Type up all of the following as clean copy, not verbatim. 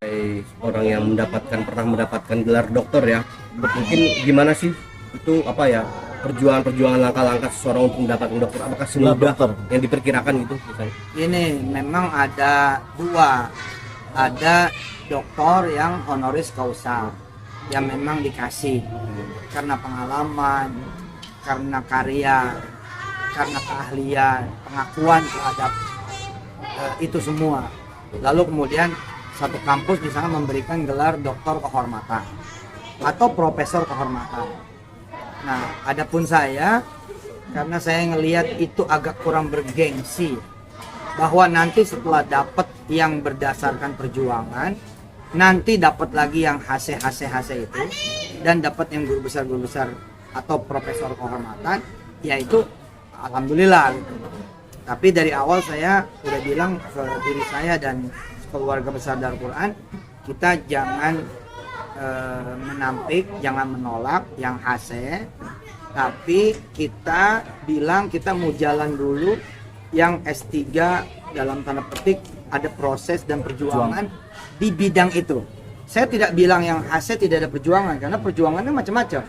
Orang yang pernah mendapatkan gelar doktor ya, mungkin gimana sih itu apa ya, perjuangan langkah-langkah seseorang untuk mendapatkan dokter, apakah semudah yang diperkirakan gitu misalnya? Ini memang ada dua, ada doktor yang honoris causa yang memang dikasih karena pengalaman, karena karya, karena keahlian, pengakuan terhadap itu semua. Lalu kemudian satu kampus misalnya memberikan gelar doktor kehormatan atau profesor kehormatan. Nah, adapun saya, karena saya ngelihat itu agak kurang bergengsi, bahwa nanti setelah dapat yang berdasarkan perjuangan, nanti dapat lagi yang HC itu, dan dapat yang guru besar atau profesor kehormatan, yaitu alhamdulillah gitu. Tapi dari awal saya udah bilang ke diri saya dan keluarga besar Darul Quran, kita jangan menampik, jangan menolak yang HC, tapi kita bilang kita mau jalan dulu yang S3 dalam tanda petik ada proses dan perjuangan di bidang itu. Saya tidak bilang yang HC tidak ada perjuangan, karena perjuangannya macam-macam.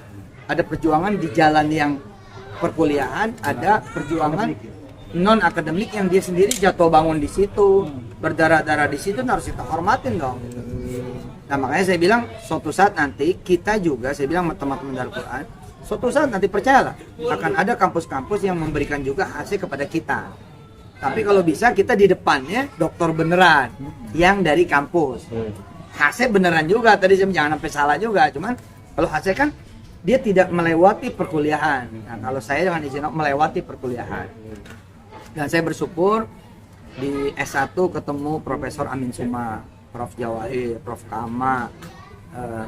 Ada perjuangan di jalan yang perkuliahan, ada perjuangan non akademik yang dia sendiri jatuh bangun di situ, berdarah-darah di situ, harus kita hormatin dong. Nah, makanya saya bilang suatu saat nanti kita juga, saya bilang teman-teman Darul Quran, suatu saat nanti percayalah akan ada kampus-kampus yang memberikan juga HC kepada kita. Tapi kalau bisa kita di depannya dokter beneran yang dari kampus. HC beneran juga, tadi saya jangan sampai salah juga, cuman kalau HC kan dia tidak melewati perkuliahan. Nah, kalau saya dengan izin melewati perkuliahan. Dan saya bersyukur di S1 ketemu Profesor Amin Suma, Prof Jawahir, Prof Kama,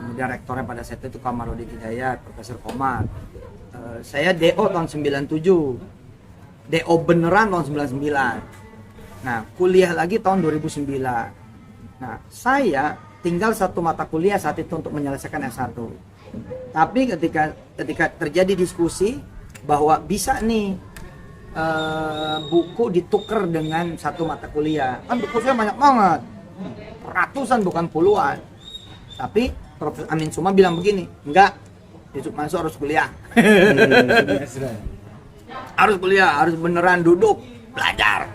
kemudian rektornya pada saat itu Kamarudin Hidayat, Profesor Komar. Saya DO tahun 97, DO beneran tahun 99. Nah, kuliah lagi tahun 2009. Nah, saya tinggal satu mata kuliah saat itu untuk menyelesaikan S1. Tapi ketika terjadi diskusi bahwa bisa nih buku ditukar dengan satu mata kuliah, kan buku saya banyak banget, ratusan bukan puluhan. Tapi Prof Amin Suma bilang begini, enggak, Yusuf Mansur harus kuliah. Harus kuliah, harus beneran duduk belajar.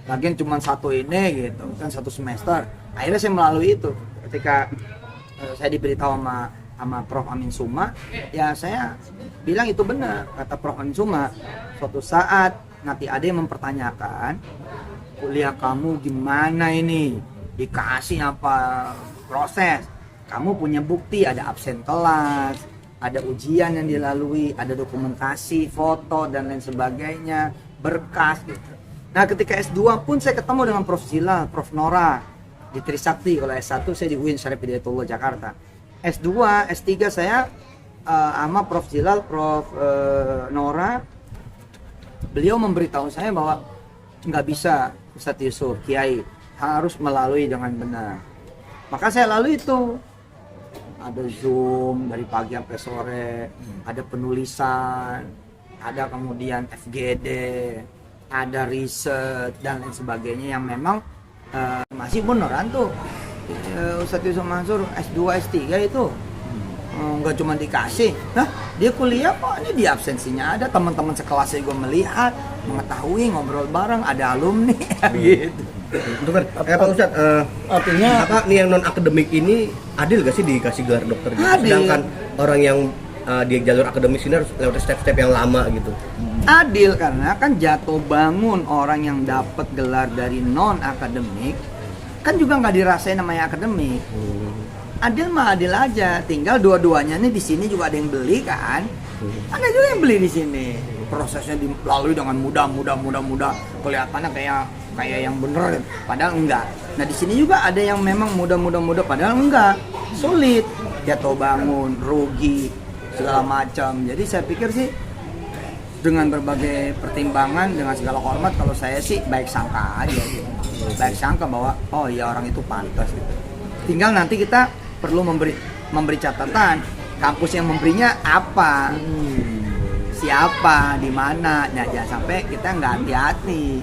Lagian cuma satu ini gitu, kan satu semester. Akhirnya saya melalui itu. Ketika saya diberitahu sama Prof Amin Suma, ya saya bilang itu benar. Kata Prof Amin Suma, suatu saat nanti ada yang mempertanyakan, kuliah kamu gimana ini, dikasih apa proses, kamu punya bukti, ada absen kelas, ada ujian yang dilalui, ada dokumentasi, foto dan lain sebagainya, berkas gitu. Nah, ketika S2 pun saya ketemu dengan Prof Zila, Prof Nora di Trisakti. Kalau S1 saya di UIN Syarif Hidayatullah Jakarta. S2, S3 saya sama Prof Zilal, Prof Nora. Beliau memberitahu saya bahwa nggak bisa Ustadz Yusuf, Kiai, harus melalui dengan benar. Maka saya lalui itu. Ada Zoom dari pagi sampai sore, ada penulisan, ada kemudian FGD, ada riset dan lain sebagainya yang memang masih beneran tuh. Ustadz Yusuf Mansur S2, S3 itu nggak cuma dikasih, nah dia kuliah kok, ini di absensinya ada, teman-teman sekelasnya gue melihat, mengetahui, ngobrol bareng, ada alumni gitu. Itu kan Pak Ustadz, artinya apa nih yang non akademik ini adil gak sih dikasih gelar dokter gitu? Sedangkan orang yang di jalur akademis ini harus lewat step-step yang lama gitu. Adil karena kan jatuh bangun orang yang dapat gelar dari non akademik kan juga nggak dirasain namanya akademik. Adil mah adil aja, tinggal dua-duanya nih di sini juga ada yang beli kan, ada juga yang beli di sini. Prosesnya dilalui dengan mudah, kelihatannya kayak yang bener, padahal enggak. Nah di sini juga ada yang memang mudah, padahal enggak, sulit, jatuh bangun, rugi, segala macam. Jadi saya pikir sih dengan berbagai pertimbangan, dengan segala hormat, kalau saya sih baik sangka aja gitu. Baik sangka bahwa oh iya orang itu pantas gitu. Tinggal nanti kita perlu memberi catatan kampus yang memberinya apa, siapa, di mana. Nah jangan sampai kita nggak hati-hati.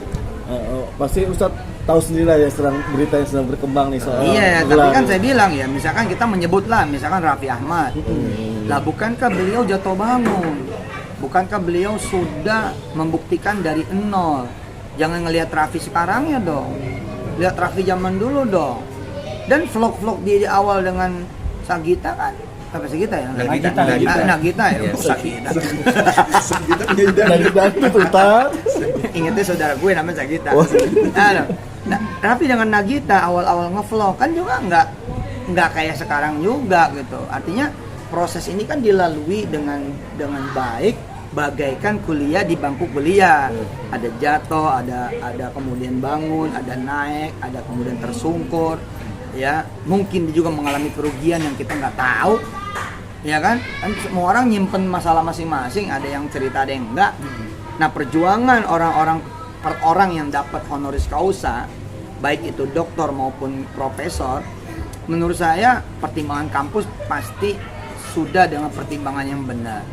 Pasti Ustadz tahu sendiri lah ya berita yang sedang berkembang nih soal Iya, tapi gelar kan nih. saya bilang ya, misalkan kita menyebut lah, misalkan Raffi Ahmad. Lah bukankah beliau jatuh bangun? Bukankah beliau sudah membuktikan dari nol? Jangan ngelihat Raffi sekarang ya dong. Lihat Raffi zaman dulu dong. Dan vlog-vlog di awal dengan Sagita kan, apa Sagita ya? Nagita ya. Iya. Sagita. Dari itu Ustadz. Ingatnya saudara gue namanya Sagita. Oh. Nah, Raffi dengan Nagita awal-awal ngevlog kan juga nggak kayak sekarang juga gitu. Artinya proses ini kan dilalui dengan baik, bagaikan kuliah di bangku kuliah. Ada jatuh, ada kemudian bangun, ada naik, ada kemudian tersungkur. Ya, mungkin dia juga mengalami kerugian yang kita nggak tahu. Ya kan semua orang nyimpen masalah masing-masing, ada yang cerita ada yang enggak. Nah, perjuangan orang yang dapat honoris causa, baik itu doktor maupun profesor, menurut saya pertimbangan kampus pasti sudah dengan pertimbangan yang benar.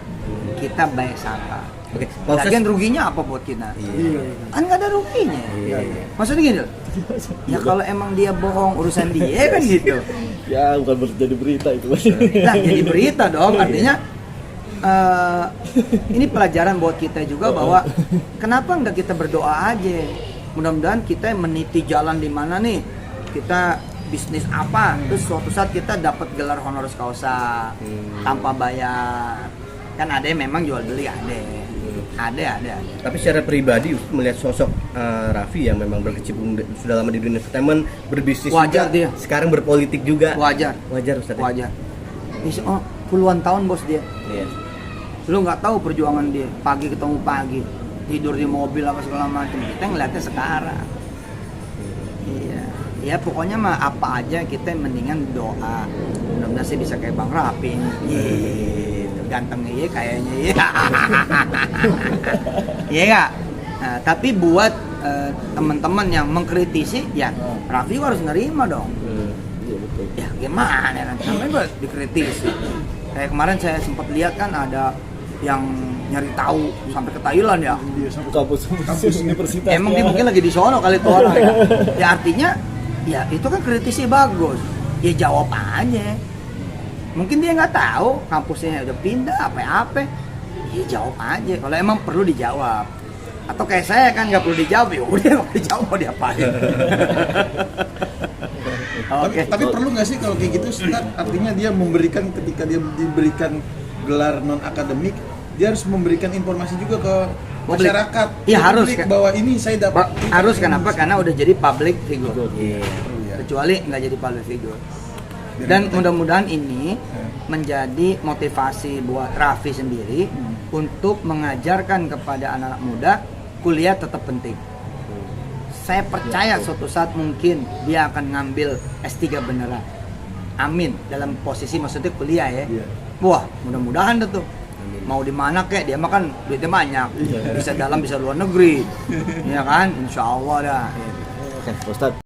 Kita baik sangka. Oke, Lagian ruginya apa buat kita? Kan nggak ada ruginya. Maksudnya gini loh. Ya kalau emang dia bohong urusan dia kan gitu. Ya bukan jadi berita itu. Nah, jadi berita dong, artinya ini pelajaran buat kita juga bahwa kenapa nggak kita berdoa aja. Mudah-mudahan kita meniti jalan di mana nih, kita bisnis apa, terus suatu saat kita dapat gelar honoris causa tanpa bayar. Kan ada yang memang jual beli, ada. Tapi secara pribadi Ustaz melihat sosok Raffi yang memang berkecimpung sudah lama di dunia entertainment, berbisnis Wajar juga, dia. sekarang berpolitik juga. Wajar Ustaz. wajar. Oh, puluhan tahun bos dia. Iya. Lu nggak tahu perjuangan dia, pagi ketemu pagi, tidur di mobil apa segala macam. Kita ngeliatnya sekarang. Iya, ya pokoknya mah apa aja kita mendingan doa. Mudah-mudahan sih bisa kayak Bang Raffi ini. Gitu, ganteng iya kayaknya iya. Iya nggak? Nah, tapi buat teman-teman yang mengkritisi, ya Raffi harus nerima dong. Iya betul. Ya gimana kan, namanya gue dikritisi. Kayak kemarin saya sempat lihat kan ada yang nyari tahu sampai ke Thailand ya. Kampus universitas. Emang dia mungkin lagi di sono kali tuh orang ya. Ya artinya, ya itu kan kritisi bagus. Ya jawab aja. Mungkin dia nggak tahu kampusnya udah pindah apa-apa. Ya jawab aja. Kalau emang perlu dijawab. Atau kayak saya kan nggak perlu dijawab, ya udah nggak perlu dijawab mau diapain. Tapi perlu nggak sih kalau kayak gitu Ustaz? Artinya dia memberikan, ketika dia diberikan gelar non akademik, dia harus memberikan informasi juga ke Publik. masyarakat. Iya, Ke harus, publik kan? bahwa ini saya dapat. Harus kenapa? Karena udah jadi public figure. Iya. Kecuali nggak jadi public figure. Dan mudah-mudahan ini menjadi motivasi buat Raffi sendiri untuk mengajarkan kepada anak-anak muda kuliah tetap penting. Saya percaya suatu saat mungkin dia akan ngambil S3 beneran. Amin. Dalam posisi maksudnya kuliah ya. Wah, mudah-mudahan deh tuh. Mau di mana kek, dia mah kan duitnya banyak. Bisa dalam bisa luar negeri. Ya kan? Insya Allah dah. Oke, Ustadz.